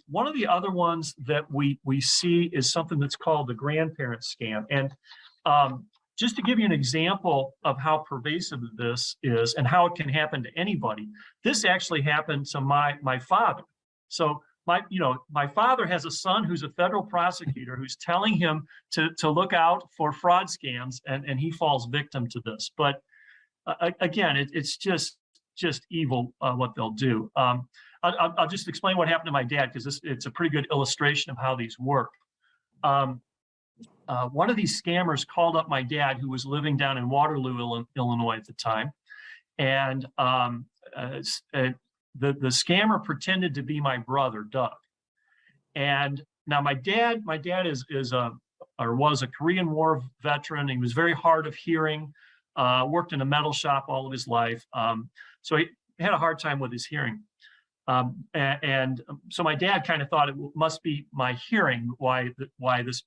One of the other ones that we see is something that's called the grandparent scam. And just to give you an example of how pervasive this is and how it can happen to anybody, this actually happened to my father. So my father has a son who's a federal prosecutor who's telling him to look out for fraud scams, and he falls victim to this. But again, it's just evil what they'll do. I'll just explain what happened to my dad, because it's a pretty good illustration of how these work. One of these scammers called up my dad, who was living down in Waterloo, Illinois at the time, and the scammer pretended to be my brother, Doug. And now my dad was a Korean War veteran. He was very hard of hearing, worked in a metal shop all of his life, so he had a hard time with his hearing. So my dad kind of thought it must be my hearing why this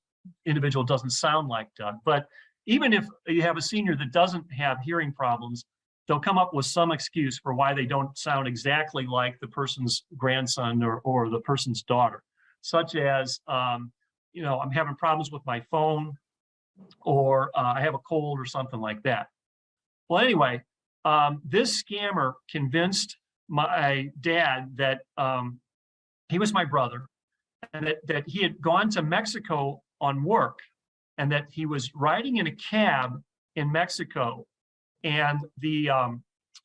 individual doesn't sound like Doug. But even if you have a senior that doesn't have hearing problems, they'll come up with some excuse for why they don't sound exactly like the person's grandson or the person's daughter, such as, I'm having problems with my phone, or I have a cold or something like that. Well, anyway, this scammer convinced my dad that he was my brother, and that he had gone to Mexico on work, and that he was riding in a cab in Mexico, and the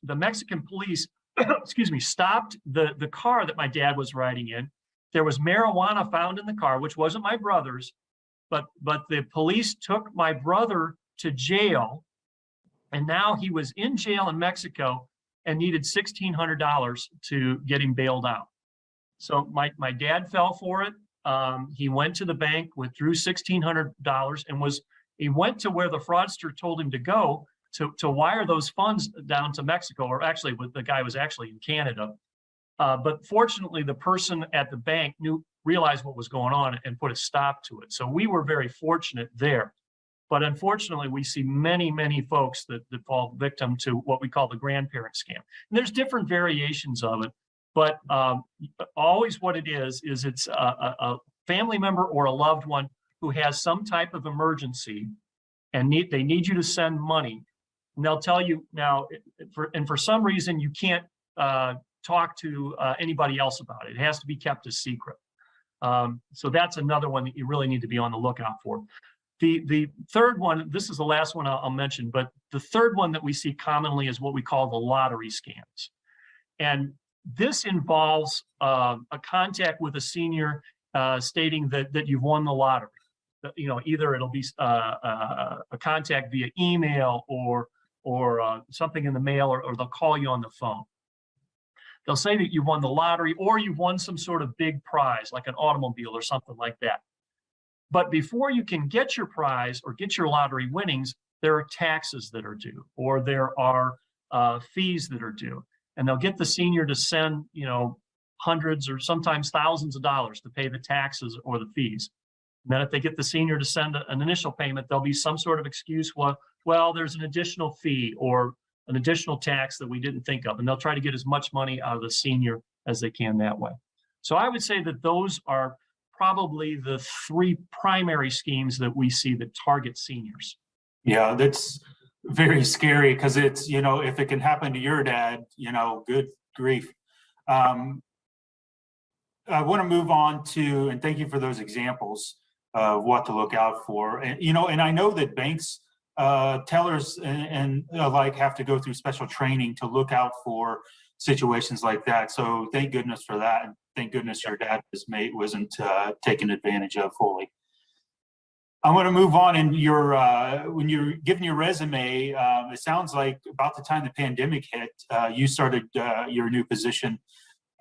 Mexican police, excuse me, stopped the car that my dad was riding in. There was marijuana found in the car, which wasn't my brother's, but the police took my brother to jail, and now he was in jail in Mexico and needed $1,600 to get him bailed out. So my dad fell for it. He went to the bank, withdrew $1,600, and he went to where the fraudster told him to go to wire those funds down to Mexico, or actually the guy was actually in Canada. But fortunately, the person at the bank realized what was going on and put a stop to it. So we were very fortunate there. But unfortunately, we see many, many folks that fall victim to what we call the grandparent scam. And there's different variations of it, but always what it is it's a family member or a loved one who has some type of emergency, and they need you to send money. And they'll tell you now, for some reason, you can't talk to anybody else about it. It has to be kept a secret. So that's another one that you really need to be on the lookout for. The third one, this is the last one I'll mention, but the third one that we see commonly is what we call the lottery scams. And this involves a contact with a senior stating that you've won the lottery. Either it'll be a contact via email or something in the mail, or they'll call you on the phone. They'll say that you've won the lottery, or you've won some sort of big prize, like an automobile or something like that. But before you can get your prize or get your lottery winnings, there are taxes that are due, or there are fees that are due. And they'll get the senior to send, hundreds or sometimes thousands of dollars to pay the taxes or the fees. And then if they get the senior to send an initial payment, there'll be some sort of excuse. Well, there's an additional fee or an additional tax that we didn't think of. And they'll try to get as much money out of the senior as they can that way. So I would say that those are probably the three primary schemes that we see that target seniors. Yeah, that's very scary, because it's, if it can happen to your dad, good grief. I want to move on to, and thank you for those examples of what to look out for. And, and I know that banks, tellers and like have to go through special training to look out for situations like that. So thank goodness for that. And thank goodness your dad wasn't taken advantage of fully. I want to move on. And when you're giving your resume, it sounds like about the time the pandemic hit, you started your new position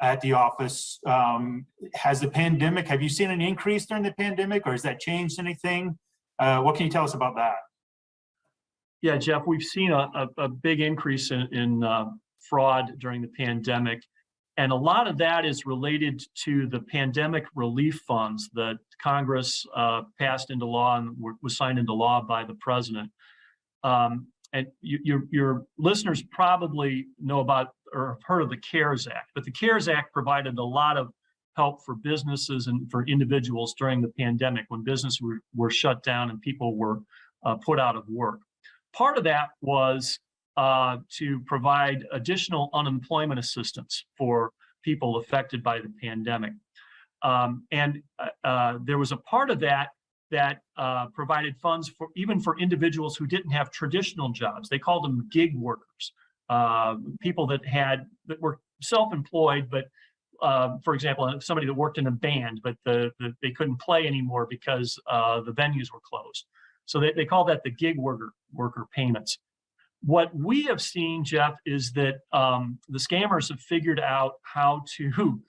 at the office. Have you seen an increase during the pandemic, or has that changed anything? What can you tell us about that? Yeah, Jeff, we've seen a big increase in fraud during the pandemic. And a lot of that is related to the pandemic relief funds that Congress passed into law and was signed into law by the president. And your listeners probably know about or have heard of the CARES Act, but the CARES Act provided a lot of help for businesses and for individuals during the pandemic when businesses were shut down and people were put out of work. Part of that was to provide additional unemployment assistance for people affected by the pandemic. And there was a part of that provided funds for even for individuals who didn't have traditional jobs. They called them gig workers, people that were self-employed, but for example, somebody that worked in a band, but they couldn't play anymore because the venues were closed. So they call that the gig worker payments. What we have seen, Jeff, is that the scammers have figured out how to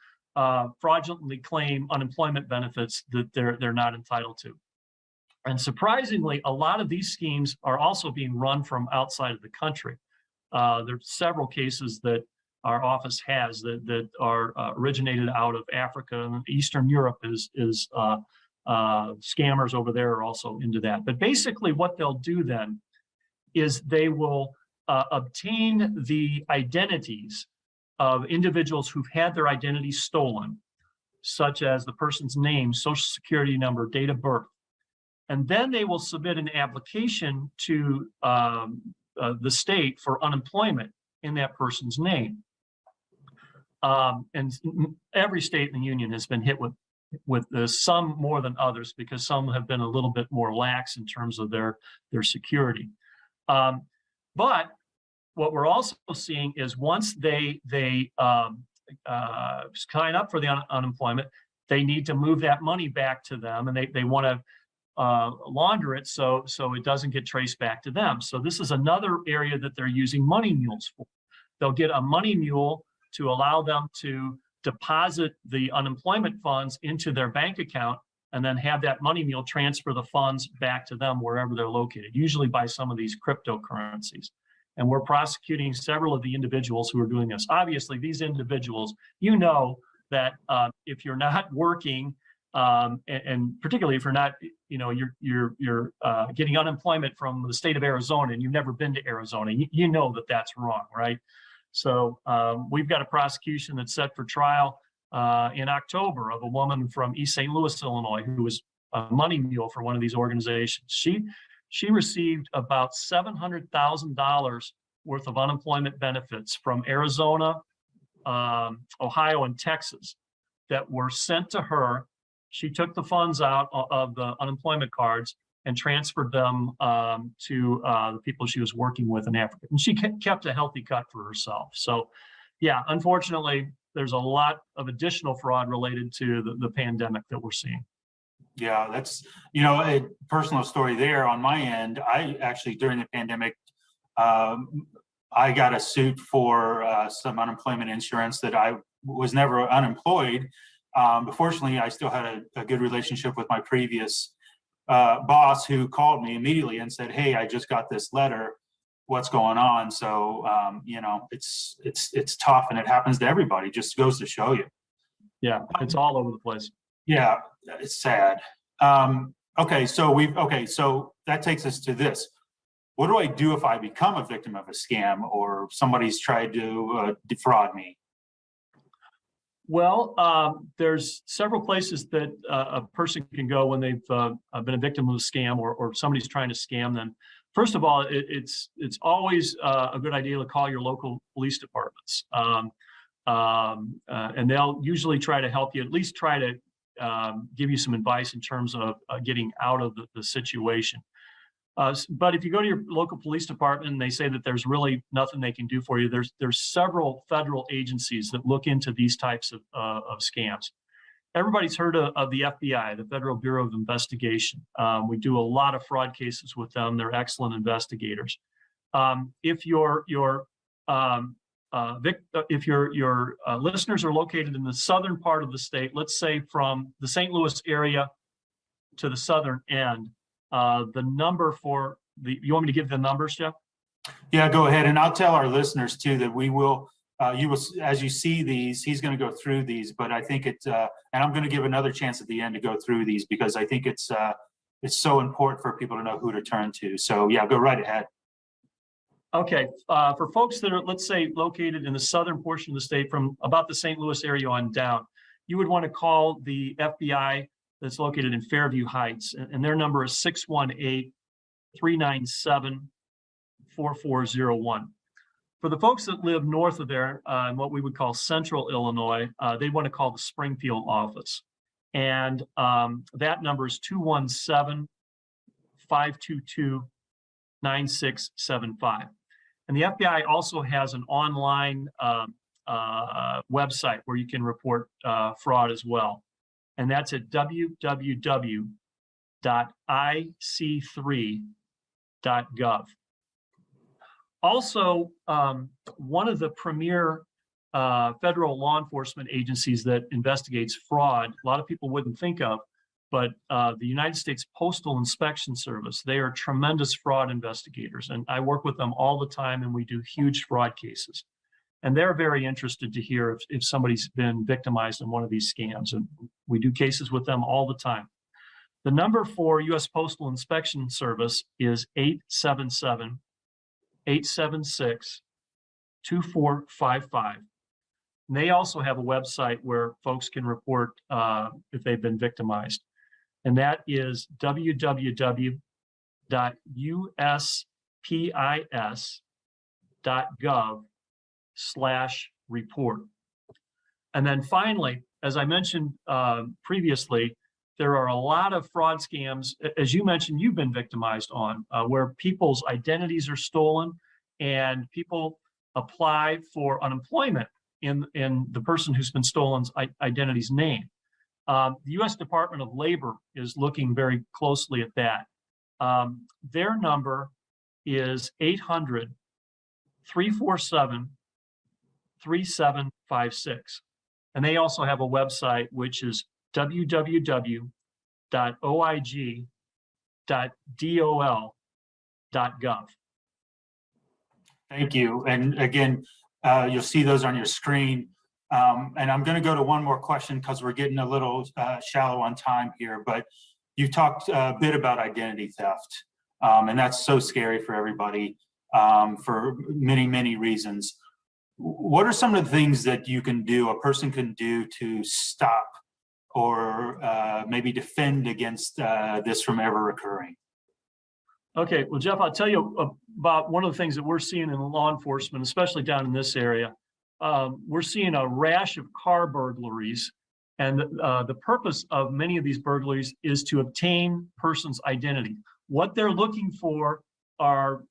fraudulently claim unemployment benefits that they're not entitled to. And surprisingly, a lot of these schemes are also being run from outside of the country. There's several cases that our office has that are originated out of Africa, and Eastern Europe is scammers over there are also into that. But basically what they'll do then is they will obtain the identities of individuals who've had their identities stolen, such as the person's name, social security number, date of birth. And then they will submit an application to the state for unemployment in that person's name. And every state in the union has been hit with this, some more than others, because some have been a little bit more lax in terms of their security. But what we're also seeing is once they sign up for the unemployment, they need to move that money back to them, and they want to launder it so it doesn't get traced back to them. So this is another area that they're using money mules for. They'll get a money mule to allow them to deposit the unemployment funds into their bank account and then have that money mule transfer the funds back to them wherever they're located, usually by some of these cryptocurrencies. And we're prosecuting several of the individuals who are doing this. Obviously, these individuals, you know that if you're not working, and particularly if you're not, you're getting unemployment from the state of Arizona and you've never been to Arizona, you know that that's wrong, right? So we've got a prosecution that's set for trial in October of a woman from East St. Louis, Illinois, who was a money mule for one of these organizations. She received about $700,000 worth of unemployment benefits from Arizona, Ohio, and Texas that were sent to her. She took the funds out of the unemployment cards and transferred them to the people she was working with in Africa. And she kept a healthy cut for herself. So yeah, unfortunately, there's a lot of additional fraud related to the pandemic that we're seeing. Yeah, that's, a personal story there on my end. I actually, during the pandemic, I got a suit for some unemployment insurance that I was never unemployed. But fortunately, I still had a good relationship with my previous boss, who called me immediately and said, "Hey, I just got this letter. What's going on?" So, it's tough, and it happens to everybody. Just goes to show you. Yeah, it's all over the place. Yeah, it's sad. Okay, so that takes us to this. What do I do if I become a victim of a scam or somebody's tried to defraud me? Well, there's several places that a person can go when they've been a victim of a scam or somebody's trying to scam them. First of all, it's always a good idea to call your local police departments. And they'll usually try to help you, at least try to give you some advice in terms of getting out of the situation. But if you go to your local police department and they say that there's really nothing they can do for you, there's several federal agencies that look into these types of scams. Everybody's heard of the FBI, the Federal Bureau of Investigation. We do a lot of fraud cases with them. They're excellent investigators. If your listeners are located in the southern part of the state, let's say from the St. Louis area to the southern end, the number for you want me to give the numbers, Jeff? Yeah, go ahead. And I'll tell our listeners too that we will, as you see these, he's going to go through these, but I think and I'm going to give another chance at the end to go through these because I think it's so important for people to know who to turn to. So yeah, go right ahead. Okay, for folks that are, let's say, located in the southern portion of the state from about the St. Louis area on down, you would want to call the FBI that's located in Fairview Heights, and their number is 618-397-4401. For the folks that live north of there, in what we would call central Illinois, they want to call the Springfield office. And that number is 217-522-9675. And the FBI also has an online website where you can report fraud as well. And that's at www.ic3.gov. Also, one of the premier federal law enforcement agencies that investigates fraud, a lot of people wouldn't think of, but the United States Postal Inspection Service, they are tremendous fraud investigators. And I work with them all the time, and we do huge fraud cases. And they're very interested to hear if somebody's been victimized in one of these scams. And we do cases with them all the time. The number for U.S. Postal Inspection Service is 877-876-2455. And they also have a website where folks can report if they've been victimized. And that is www.uspis.gov/report. And then finally, as I mentioned previously, there are a lot of fraud scams, as you mentioned, you've been victimized on, where people's identities are stolen and people apply for unemployment in the person who's been stolen's identity's name. The U.S. Department of Labor is looking very closely at that. Their number is 800-347-3756. And they also have a website, which is www.oig.dol.gov. Thank you. And again, you'll see those on your screen. And I'm going to go to one more question because we're getting a little shallow on time here, but you talked a bit about identity theft. And that's so scary for everybody for many, many reasons. What are some of the things that you can do, a person can do to stop or maybe defend against this from ever occurring? Okay, well, Jeff, I'll tell you about one of the things that we're seeing in law enforcement, especially down in this area. We're seeing a rash of car burglaries, and the purpose of many of these burglaries is to obtain person's identity. What they're looking for are,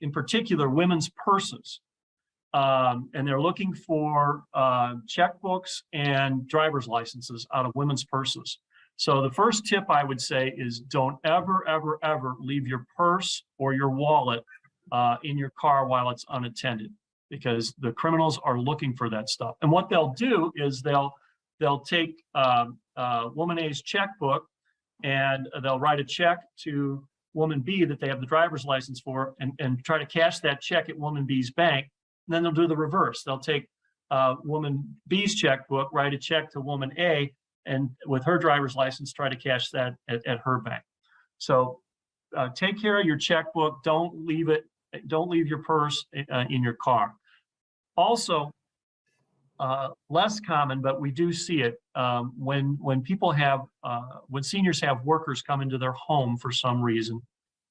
in particular, women's purses, and they're looking for checkbooks and driver's licenses out of women's purses. So the first tip I would say is don't ever, ever, ever leave your purse or your wallet in your car while it's unattended, because the criminals are looking for that stuff. And what they'll do is they'll take woman A's checkbook and they'll write a check to woman B that they have the driver's license for and try to cash that check at woman B's bank. And then they'll do the reverse. They'll take woman B's checkbook, write a check to woman A, and with her driver's license, try to cash that at her bank. So take care of your checkbook. Don't leave your purse in your car. Also, less common, but we do see it when people have when seniors have workers come into their home for some reason.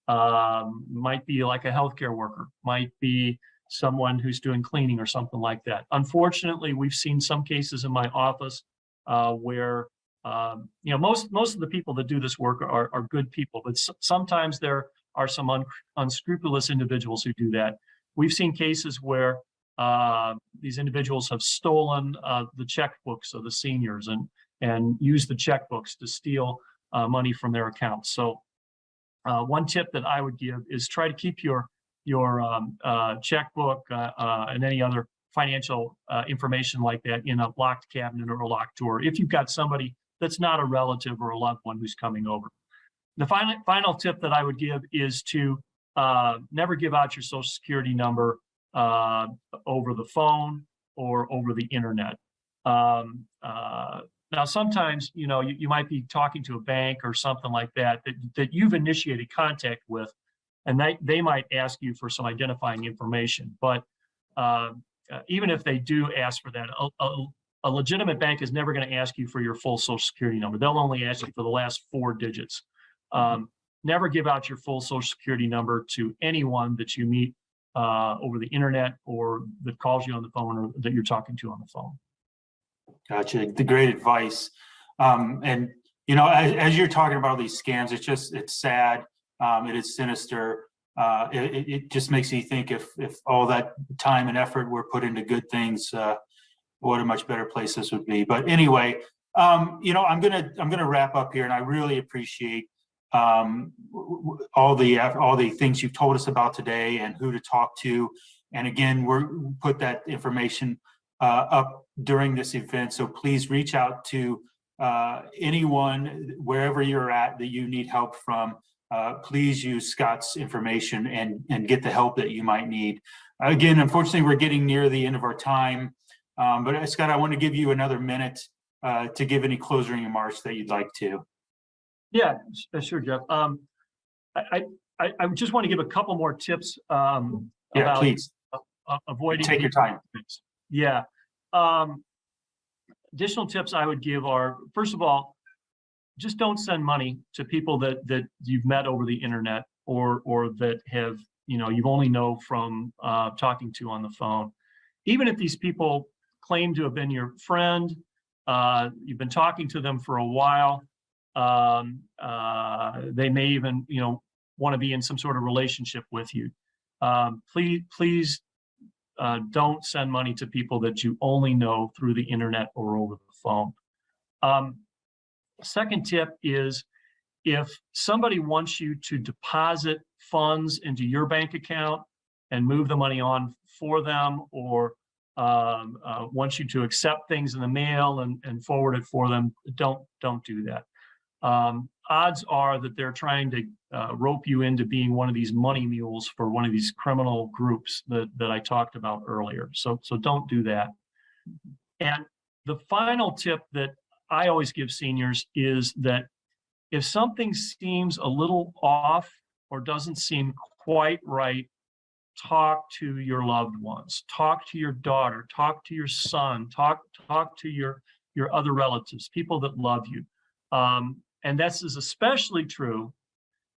Might be like a healthcare worker, might be someone who's doing cleaning or something like that. Unfortunately, we've seen some cases in my office where most of the people that do this work are good people, but sometimes there are some unscrupulous individuals who do that. We've seen cases where these individuals have stolen the checkbooks of the seniors and used the checkbooks to steal money from their accounts. So one tip that I would give is try to keep your checkbook and any other financial information like that in a locked cabinet or a locked drawer if you've got somebody that's not a relative or a loved one who's coming over. The final tip that I would give is to never give out your Social Security number over the phone or over the internet. Now, sometimes, you might be talking to a bank or something like that you've initiated contact with, and they might ask you for some identifying information. But even if they do ask for that, a legitimate bank is never going to ask you for your full social security number. They'll only ask you for the last 4 digits. Never give out your full social security number to anyone that you meet over the internet or that calls you on the phone or that you're talking to on the phone. Gotcha. The great advice. And, you know, as you're talking about all these scams, it's sad. It is sinister. It just makes you think if all that time and effort were put into good things, what a much better place this would be. But anyway, you know, I'm gonna wrap up here, and I really appreciate all the things you've told us about today and who to talk to. And again, we'll put that information up during this event. So please reach out to anyone wherever you're at that you need help from. Please use Scott's information and get the help that you might need. Again, unfortunately, we're getting near the end of our time. But Scott, I want to give you another minute to give any closing remarks that you'd like to. Yeah, sure, Jeff. I just want to give a couple more tips about please. Avoiding. Take your time. Yeah. Additional tips I would give are, first of all, just don't send money to people that you've met over the internet or that have, you know, you've only know from talking to on the phone. Even if these people claim to have been your friend, you've been talking to them for a while, they may even, you know, want to be in some sort of relationship with you. Please don't send money to people that you only know through the internet or over the phone. Second tip is, if somebody wants you to deposit funds into your bank account and move the money on for them, or wants you to accept things in the mail and forward it for them, don't do that. Odds are that they're trying to rope you into being one of these money mules for one of these criminal groups that I talked about earlier. So don't do that. And the final tip that I always give seniors is that if something seems a little off or doesn't seem quite right, talk to your loved ones, talk to your daughter, talk to your son, talk to your other relatives, people that love you. And this is especially true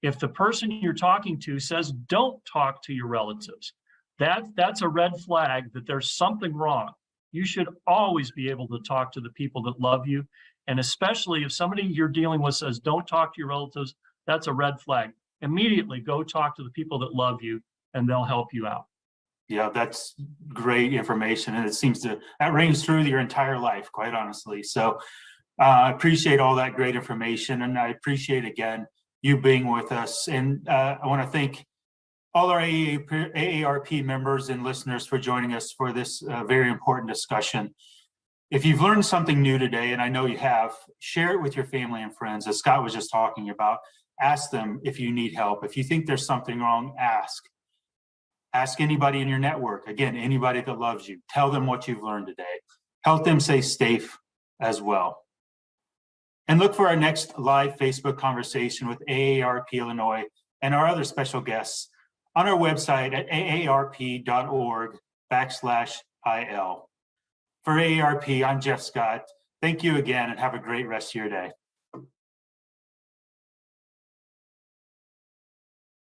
if the person you're talking to says, don't talk to your relatives. That's a red flag that there's something wrong. You should always be able to talk to the people that love you. And especially if somebody you're dealing with says, don't talk to your relatives, that's a red flag. Immediately go talk to the people that love you and they'll help you out. Yeah, that's great information. And it seems that rings through your entire life, quite honestly. So I appreciate all that great information. And I appreciate, again, you being with us. And I want to thank all our AARP members and listeners for joining us for this very important discussion. If you've learned something new today, and I know you have, share it with your family and friends, as Scott was just talking about. Ask them if you need help. If you think there's something wrong, ask. Ask anybody in your network. Again, anybody that loves you. Tell them what you've learned today. Help them stay safe as well. And look for our next live Facebook conversation with AARP Illinois and our other special guests on our website at aarp.org/IL. For AARP, I'm Jeff Scott. Thank you again and have a great rest of your day.